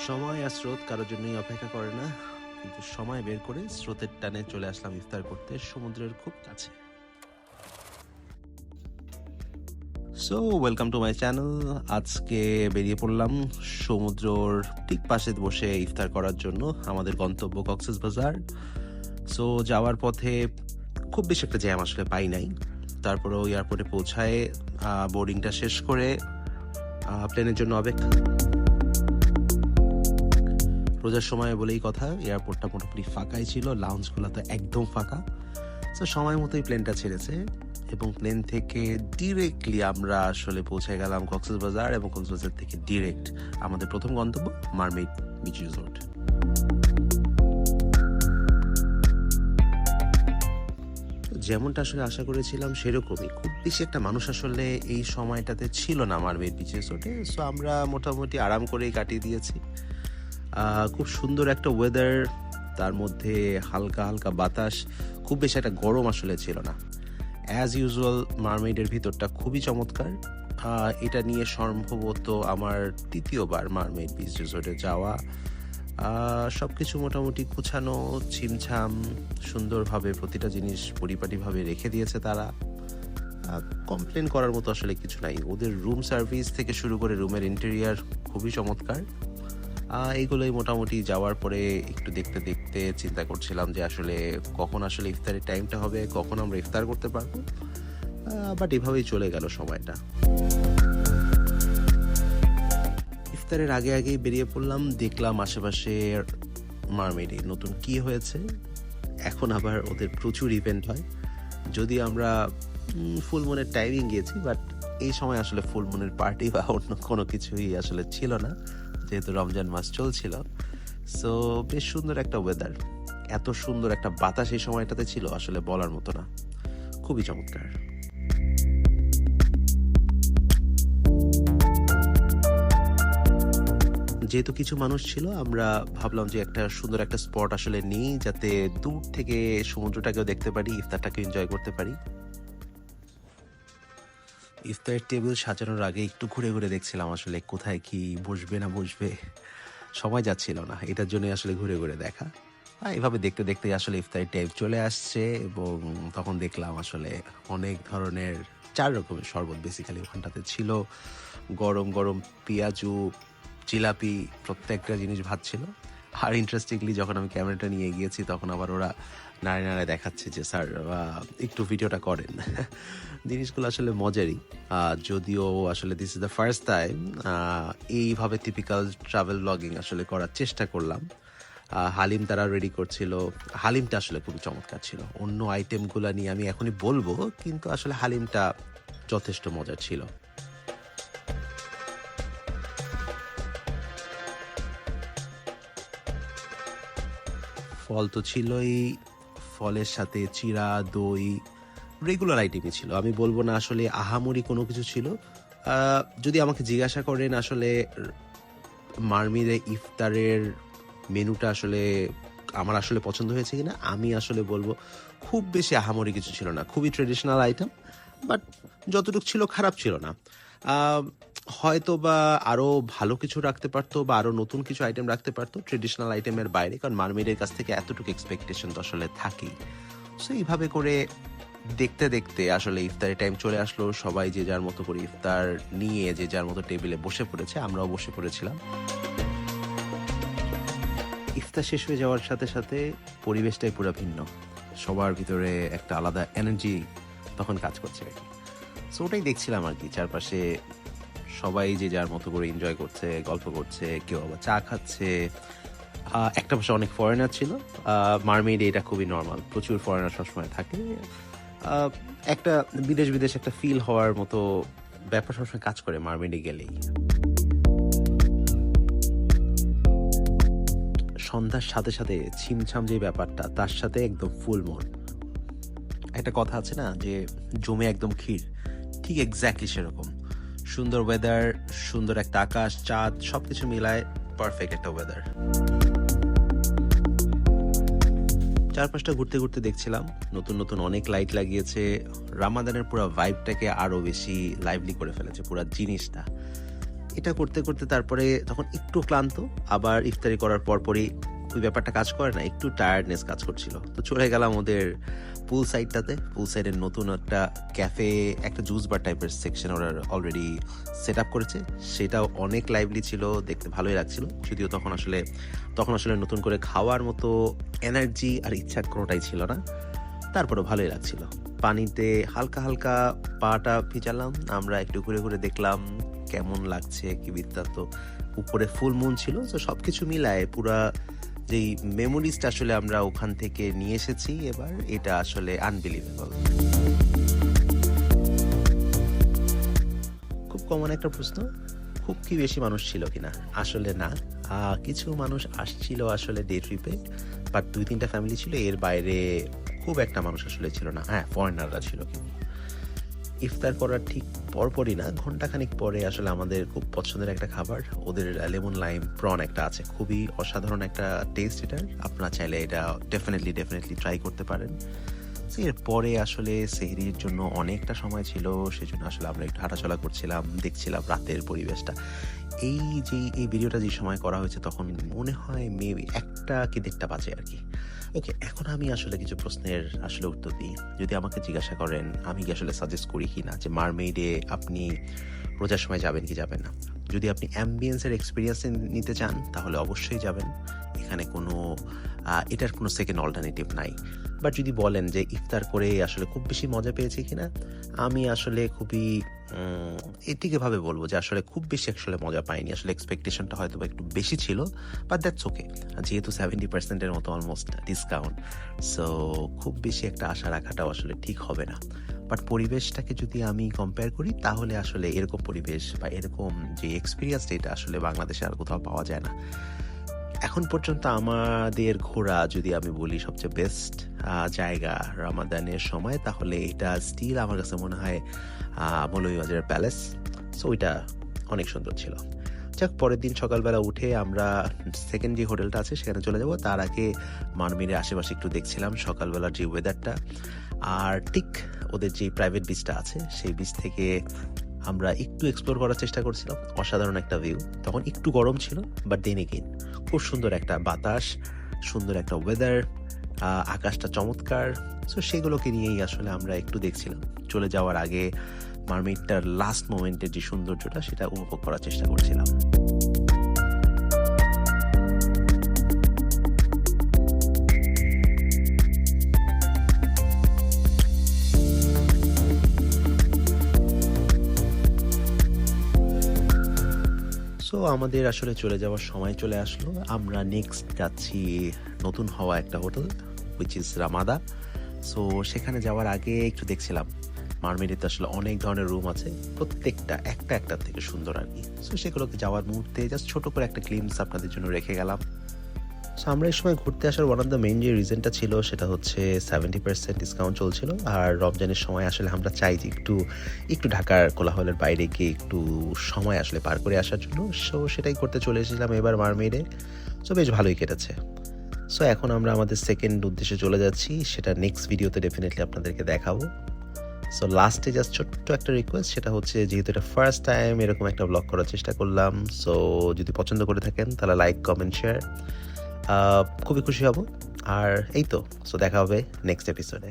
সময় আর স্রোত কারোর জন্যই অপেক্ষা করে না, কিন্তু সময় বের করে স্রোতের টানে চলে আসলাম ইফতার করতে সমুদ্রের খুব কাছে। So welcome to my channel. আজকে বেরিয়ে পড়লাম সমুদ্রর ঠিক পাশে বসে ইফতার করার জন্য। আমাদের গন্তব্য কক্সবাজার। সো যাওয়ার পথে খুব বেশি একটা জ্যাম আসলে পাই নাই। তারপরেও এয়ারপোর্টে পৌঁছায় বোর্ডিংটা শেষ করে প্লেনের জন্য অপেক্ষা। রোজার সময় বলেই কথা, এয়ারপোর্টটা মোটামুটি ফাঁকাই ছিল, লাউঞ্জগুলো তো একদম ফাঁকা। সো সময় মতোই প্লেনটা ছেড়েছে এবং প্লেন থেকে ডিরেক্টলি আমরা আসলে পৌঁছে গেলাম কক্সবাজার, এবং কক্সবাজার থেকে ডিরেক্ট আমাদের প্রথম গন্তব্য মারমেইড বিচ রিসোর্ট। যেমনটা আসলে আশা করেছিলাম সেরকমই, খুব বেশি একটা মানুষ আসলে এই সময়টাতে ছিল না মারমেইড বিচ রিসোর্টে। সো আমরা মোটামুটি আরাম করেই কাটিয়ে দিয়েছি। খুব সুন্দর একটা ওয়েদার, তার মধ্যে হালকা হালকা বাতাস, খুব বেশি একটা গরম আসলে ছিল না। অ্যাজ ইউজুয়াল মারমেইডের ভিতরটা খুবই চমৎকার। এটা নিয়ে সম্ভবত আমার তৃতীয়বার মারমেইড বিচ রিসোর্টে যাওয়া। সব কিছু মোটামুটি গুছানো, ছিমছাম, সুন্দরভাবে প্রতিটা জিনিস পরিপাটিভাবে রেখে দিয়েছে তারা। কমপ্লেন করার মতো আসলে কিছু নাই। ওদের রুম সার্ভিস থেকে শুরু করে রুমের ইন্টেরিয়ার খুবই চমৎকার। এইগুলোই মোটামুটি যাওয়ার পরে একটু দেখতে দেখতে চিন্তা করছিলাম যে আসলে কখন আসলে ইফতারের টাইমটা হবে, কখন আমরা ইফতার করতে পারবো। বাট এভাবেই চলে গেল সময়টা। ইফতারের আগে আগেই বেরিয়ে পড়লাম, দেখলাম আশেপাশে মারমেইডে নতুন কি হয়েছে। এখন আবার ওদের প্রচুর ইভেন্ট হয়। যদি আমরা ফুল মুনের টাইমিং গিয়েছি, বাট এই সময় আসলে ফুল মুনের পার্টি বা অন্য কোনো কিছুই আসলে ছিল না, যেহেতু রমজান মাস চলছিল। সো বেশ সুন্দর একটা ওয়েদার, এত সুন্দর একটা বাতাস এই সময়টাতে ছিল আসলে বলার মতো না, খুবই চমৎকার। যেহেতু কিছু মানুষ ছিল, আমরা ভাবলাম যে একটা সুন্দর একটা স্পট আসলে নিই, যাতে দূর থেকে সমুদ্রটাকেও দেখতে পারি, ইফতারটাকে এনজয় করতে পারি। ইফতারের টেবিল সাজানোর আগে একটু ঘুরে ঘুরে দেখছিলাম আসলে কোথায় কি বসবে না বসবে, সময় যাচ্ছিল না, এটার জন্য আসলে ঘুরে ঘুরে দেখা। এভাবে দেখতে দেখতে আসলে ইফতারের টাইম চলে আসছে, এবং তখন দেখলাম আসলে অনেক ধরনের 4 রকমের শরবত বেসিক্যালি ওখানটাতে ছিল। গরম গরম পেঁয়াজু, জিলাপি, প্রত্যেকটা জিনিস ভাত ছিল। আর ইন্টারেস্টিংলি যখন আমি ক্যামেরাটা নিয়ে গিয়েছি, তখন আবার ওরা নাড়ে নাড়ে দেখাচ্ছে যে স্যার একটু ভিডিওটা করেন। জিনিসগুলো আসলে মজারই। যদিও আসলে this is the first time এইভাবে টিপিক্যাল ট্রাভেল ব্লগিং আসলে করার চেষ্টা করলাম। হালিম তারা রেডি করছিল, হালিমটা আসলে খুবই চমৎকার ছিল। অন্য আইটেমগুলো নিয়ে আমি এখনই বলবো, কিন্তু আসলে হালিমটা যথেষ্ট মজার ছিল। ফল তো ছিলই, ফলের সাথে চিড়া, দই, রেগুলার আইটেমই ছিল। আমি বলবো না আসলে আহামরি কোনো কিছু ছিল। যদি আমাকে জিজ্ঞাসা করেন আসলে মারমিরে ইফতারের মেনুটা আসলে আমার আসলে পছন্দ হয়েছে কিনা, আমি আসলে বলবো খুব বেশি আহামরি কিছু ছিল না, খুবই ট্রেডিশনাল আইটেম। বাট যতটুকু ছিল খারাপ ছিল না। হয়তো বা আরও ভালো কিছু রাখতে পারতো, বা আরও নতুন কিছু আইটেম রাখতে পারতো ট্রেডিশনাল আইটেমের বাইরে, কারণ মারমেডের কাছ থেকে এতটুকু এক্সপেকটেশন তো আসলে থাকেই। সো এইভাবে করে দেখতে দেখতে আসলে ইফতারের টাইম চলে আসলো। সবাই যে যার মতো করে ইফতার নিয়ে যে যার মতো টেবিলে বসে পড়েছে, আমরাও বসে পড়েছিলাম। ইফতার শেষ হয়ে যাওয়ার সাথে সাথে পরিবেশটাই পুরো ভিন্ন, সবার ভিতরে একটা আলাদা এনার্জি তখন কাজ করছে আর কি। সো ওটাই দেখছিলাম আর কি, চারপাশে সবাই যে যার মতো করে এনজয় করছে, গল্প করছে, কেউ আবার চা খাচ্ছে। একটা পাশে অনেক ফরেনার ছিল। মারমেইডে এটা খুবই নর্মাল, প্রচুর ফরেনার সবসময় থাকে। একটা বিদেশ বিদেশ একটা ফিল হওয়ার মতো ব্যাপার সবসময় কাজ করে মারমেইডে গেলেই। সন্ধ্যার সাথে সাথে ছিমছাম যে ব্যাপারটা, তার সাথে একদম ফুল মুন। একটা কথা আছে না যে জমে একদম ক্ষীর, ঠিক এক্স্যাক্টলি সেরকম। সুন্দর ওয়েদার, সুন্দর একটা আকাশ, চাঁদ, সবকিছু মিলায় পারফেক্ট একটা ওয়েদার। চারপাশটা ঘুরতে ঘুরতে দেখছিলাম নতুন নতুন অনেক লাইট লাগিয়েছে। রামাদানের পুরো ভাইবটাকে আরো বেশি লাইভলি করে ফেলেছে পুরো জিনিসটা। এটা করতে করতে তারপরে তখন একটু ক্লান্ত, আবার ইফতারি করার পরপরই ওই ব্যাপারটা কাজ করে না, একটু টায়ার্ডনেস কাজ করছিল। তো চলে গেলাম ওদের পুল সাইডটাতে। পুল সাইডের নতুন একটা ক্যাফে, একটা জুস বার টাইপের সেকশন ওরা অলরেডি সেট আপ করেছে, সেটাও অনেক লাইভলি ছিল, দেখতে ভালোই লাগছিল। যদিও তখন আসলে নতুন করে খাওয়ার মতো এনার্জি আর ইচ্ছা কোনোটাই ছিল না, তারপরে ভালোই লাগছিল। পানিতে হালকা হালকা পাটা ভিজালাম, আমরা একটু ঘুরে ঘুরে দেখলাম কেমন লাগছে কি বৃত্তান্ত। উপরে ফুল মুন ছিল, তো সব কিছু মিলায় পুরা যেই মেমোরিজটা আসলে আমরা ওখান থেকে নিয়ে এসেছি এবার, এটা আসলে আনবিলিভেবল। খুব কমন একটা প্রশ্ন, খুব কি বেশি মানুষ ছিল কিনা? আসলে না, কিছু মানুষ আসছিল আসলে ডে ট্রিপে, বাট 2-3টা ফ্যামিলি ছিল, এর বাইরে খুব একটা মানুষ আসলে ছিল না। হ্যাঁ, ফরেনাররা ছিল। ইফতার করার ঠিক পরপরই না, ঘন্টাখানিক পরে আসলে আমাদের খুব পছন্দের একটা খাবার, ওদের লেমন লাইম প্রন একটা আছে, খুবই অসাধারণ একটা টেস্ট এটার। আপনারা চাইলে এটা ডেফিনেটলি ট্রাই করতে পারেন। এরপরে আসলে সেহরির জন্য অনেকটা সময় ছিল, সেজন্য আসলে আমরা একটু হাঁটাচলা করছিলাম, দেখছিলাম রাতের পরিবেশটা। এই ভিডিওটা যে সময় করা হয়েছে তখন মনে হয় মেবি 1টা কি 1:30 বাজে আর কি। ওকে, এখন আমি আসলে কিছু প্রশ্নের আসলে উত্তর দিই। যদি আমাকে জিজ্ঞাসা করেন আমি কি আসলে সাজেস্ট করি কি না যে মারমেইডে আপনি রোজার সময় যাবেন কি যাবেন না, যদি আপনি অ্যাম্বিয়েন্সের এক্সপিরিয়েন্স নিতে চান তাহলে অবশ্যই যাবেন, এখানে এটার কোনো সেকেন্ড অল্টারনেটিভ নাই। বাট যদি বলেন যে ইফতার করে আসলে খুব বেশি মজা পেয়েছি কিনা, আমি আসলে খুবই এটিকে ভাবে বলবো যে আসলে খুব বেশি আসলে মজা পাইনি। আসলে এক্সপেকটেশনটা হয়তো একটু বেশি ছিল, বাট দ্যাটস ওকে, যেহেতু 70%-এর মতো অলমোস্ট ডিসকাউন্ট, সো খুব বেশি একটা আশা রাখাটাও আসলে ঠিক হবে না। বাট পরিবেশটাকে যদি আমি কম্পেয়ার করি তাহলে আসলে এরকম পরিবেশ বা এরকম যে এক্সপিরিয়েন্সটা, এটা আসলে বাংলাদেশে আর কোথাও পাওয়া যায় না। এখন পর্যন্ত আমাদের ঘোরা যদি আমি বলি সবচেয়ে বেস্ট জায়গা রমাদানের সময়, তাহলে এটা স্টিল আমার কাছে মনে হয় মৌলভীবাজারের প্যালেস। সো ওইটা অনেক সুন্দর ছিল। যাক, পরের দিন সকালবেলা উঠে আমরা সেকেন্ড যে হোটেলটা আছে সেখানে চলে যাব। তার আগে মারমেরের আশেপাশে একটু দেখছিলাম সকালবেলার যে ওয়েদারটা, আর ঠিক ওদের যে প্রাইভেট বিচটা আছে সেই বিচ থেকে আমরা একটু এক্সপ্লোর করার চেষ্টা করছিলাম। অসাধারণ একটা ভিউ, তখন একটু গরম ছিল, বাট দেন এগেইন খুব সুন্দর একটা বাতাস, সুন্দর একটা ওয়েদার, আকাশটা চমৎকার। সো সেগুলোকে নিয়েই আসলে আমরা একটু দেখছিলাম। চলে যাওয়ার আগে মারমেইডটার লাস্ট মোমেন্টের যে সৌন্দর্যটা সেটা উপভোগ করার চেষ্টা করছিলাম। সো আমাদের আসলে চলে যাওয়ার সময় চলে আসলো। আমরা নেক্সট যাচ্ছি নতুন হওয়া একটা hotel, which is Ramada. So সেখানে যাওয়ার আগে একটু দেখছিলাম মারমেরিতে আসলে অনেক ধরনের রুম আছে, প্রত্যেকটা একটা থেকে সুন্দর আর কি। সো সেগুলোকে যাওয়ার মুহূর্তে জাস্ট ছোট করে একটা ক্লিপস আপনাদের জন্য রেখে গেলাম। সো আমরা এই সময় ঘুরতে আসার ওয়ান অফ দ্য মেইন যে রিজনটা ছিল সেটা হচ্ছে 70% ডিসকাউন্ট চলছিল, আর রমজানের সময় আসলে আমরা চাই যে একটু ঢাকার কোলাহলের বাইরে গিয়ে একটু সময় আসলে পার করে আসার জন্য। সো সেটাই করতে চলে এসেছিলাম এবার মারমেইডে। সো বেশ ভালোই কেটেছে। সো এখন আমরা আমাদের সেকেন্ড উদ্দেশ্যে চলে যাচ্ছি, সেটা নেক্সট ভিডিওতে ডেফিনেটলি আপনাদেরকে দেখাবো। সো লাস্টে জাস্ট ছোট্ট একটা রিকোয়েস্ট, সেটা হচ্ছে যেহেতু এটা ফার্স্ট টাইম এরকম একটা ব্লগ করার চেষ্টা করলাম, সো যদি পছন্দ করে থাকেন তাহলে লাইক, কমেন্ট, শেয়ার, খুবই খুশি হব। আর এই তো, সো দেখা হবে নেক্সট এপিসোডে।